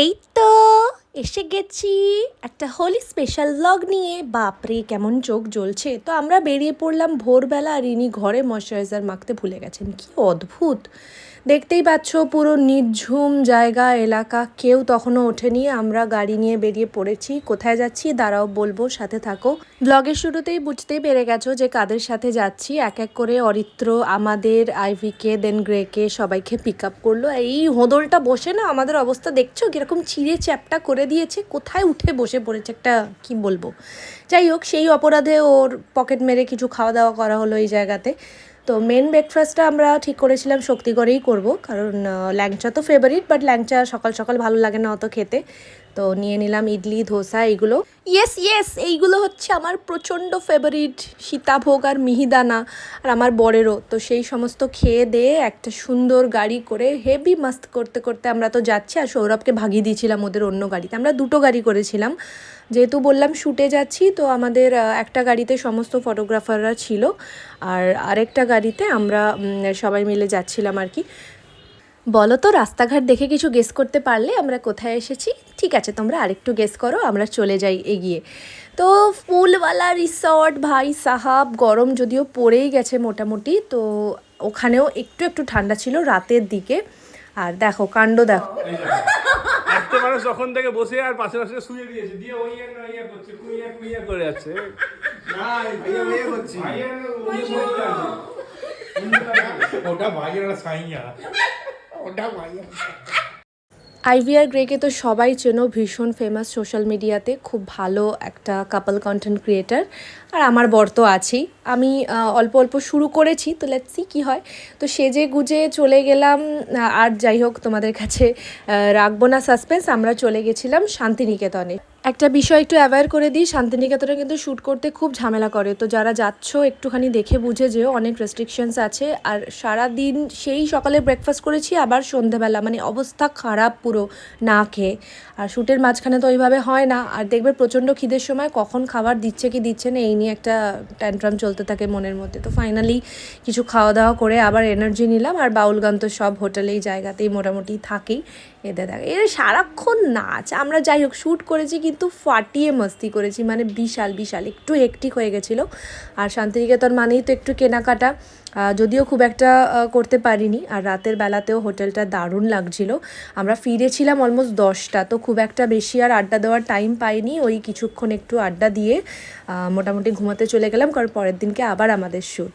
এই তো এসে গেছি একটা হোলি স্পেশাল ব্লগ নিয়ে। বাপরে কেমন চোখ জ্বলছে। তো আমরা বেরিয়ে পড়লাম ভোরবেলা, আর ইনি ঘরে ময়শ্চারাইজার মাখতে ভুলে গেছেন। কি অদ্ভুত, দেখতেই পাচ্ছ পুরো নির্ঝুম জায়গা এলাকা, কেউ তখনও ওঠেনি। আমরা গাড়ি নিয়ে বেরিয়ে পড়েছি। কোথায় যাচ্ছি দাঁড়াও বলবো, সাথে থাকো। ব্লগের শুরুতেই বুঝতেই পেরে গেছো যে কাদের সাথে যাচ্ছি। এক এক করে অরিত্র আমাদের, আইভিকে, দেন গ্রেকে, সবাইকে পিক আপ করলো। এই হোদলটা বসে না আমাদের অবস্থা দেখছো কিরকম চিড়ে চ্যাপটা করে দিয়েছে। কোথায় উঠে বসে পড়েছে একটা, কি বলবো। যাই হোক, সেই অপরাধে ওর পকেট মেরে কিছু খাওয়া দাওয়া করা হলো এই জায়গাতে। তো মেন ব্রেকফাস্টটা আমরা ঠিক করেছিলাম শক্তিগড়েই করব, কারণ ল্যাংচা তো ফেভারিট, বাট ল্যাংচা সকাল সকাল ভালো লাগে না অত খেতে। তো নিয়ে নিলাম ইডলি, ধোসা, এইগুলো। ইয়েস এইগুলো হচ্ছে আমার প্রচণ্ড ফেভারিট, সীতাভোগ আর মিহিদানা, আর আমার বরেরও। তো সেই সমস্ত খেয়ে দিয়ে একটা সুন্দর গাড়ি করে হেভি মাস্ত করতে করতে আমরা তো যাচ্ছি। আর সৌরভকে ভাগিয়ে দিয়েছিলাম ওদের অন্য গাড়িতে। আমরা দুটো গাড়ি করেছিলাম, যেহেতু বললাম শ্যুটে যাচ্ছি। তো আমাদের একটা গাড়িতে সমস্ত ফটোগ্রাফাররা ছিল, আর আরেকটা গাড়িতে আমরা সবাই মিলে যাচ্ছিলাম আর কি। বলো তো, রাস্তাঘাট দেখে কিছু গেস করতে পারলে আমরা কোথায় এসেছি? ঠিক আছে, তোমরা আরেকটু গেস করো, আমরা চলে যাই এগিয়ে। তো ফুলওয়ালা রিসর্ট, ভাই সাহাব। গরম যদিও পড়েই গেছে মোটামুটি, তো ওখানেও একটু একটু ঠান্ডা ছিল রাতের দিকে। আর দেখো কাণ্ড, দেখো। একটা মানুষ যখন থেকে বসে আর পাশে পাশে শুয়ে দিয়েছে, দিয়ে ওই ইয়া করছে, কুইয়া করে যাচ্ছে। না ভাইয়া করছি, ওটা ভাইয়া সাইয়া, ওটা ভাইয়া। আইভি আর গ্রেকে তো সবাই চেনো, ভীষণ ফেমাস সোশ্যাল মিডিয়াতে, খুব ভালো একটা কাপল কন্টেন্ট ক্রিয়েটার। আর আমার বর তো আছেই। আমি অল্প অল্প শুরু করেছি, তো লেটস সি কী হয়। তো সেজে গুজে চলে গেলাম। আর যাই হোক, তোমাদের কাছে রাখবো না সাসপেন্স। আমরা চলে গেছিলাম শান্তিনিকেতনে। একটা বিষয় একটু অ্যাওয়্যার করে দিই, শান্তিনিকেতনে কিন্তু শ্যুট করতে খুব ঝামেলা করে। তো যারা যাচ্ছ একটুখানি দেখে বুঝে যেও, অনেক রেস্ট্রিকশনস আছে। আর সারাদিন সেই সকালে ব্রেকফাস্ট করেছি, আবার সন্ধেবেলা, মানে অবস্থা খারাপ পুরো না খেয়ে। আর শ্যুটের মাঝখানে তো ওইভাবে হয় না। আর দেখবে প্রচণ্ড খিদের সময় কখন খাবার দিচ্ছে কি দিচ্ছে না, এই নিয়ে একটা ট্যান্ট্রাম চলতে থাকে মনের মধ্যে। তো ফাইনালি কিছু খাওয়া দাওয়া করে আবার এনার্জি নিলাম। আর বাউল গান তো সব হোটেলেই জায়গাতেই মোটামুটি থাকেই। এদের দেখ, এর সারাক্ষণ নাচ। আমরা যাই হোক শ্যুট করেছি, কিন্তু ফাটিয়ে মস্তি করেছি, মানে বিশাল একটু হেকটিক হয়ে গেছিলো। আর শান্তিনিকেতন মানেই তো একটু কেনাকাটা, যদিও খুব একটা করতে পারিনি। আর রাতের বেলাতেও হোটেলটা দারুণ লাগছিল। আমরা ফিরেছিলাম অলমোস্ট 10টা, তো খুব একটা বেশি আর আড্ডা দেওয়ার টাইম পাইনি। ওই কিছুক্ষণ একটু আড্ডা দিয়ে মোটামুটি ঘুমাতে চলে গেলাম, কারণ পরের দিনকে আবার আমাদের শ্যুট।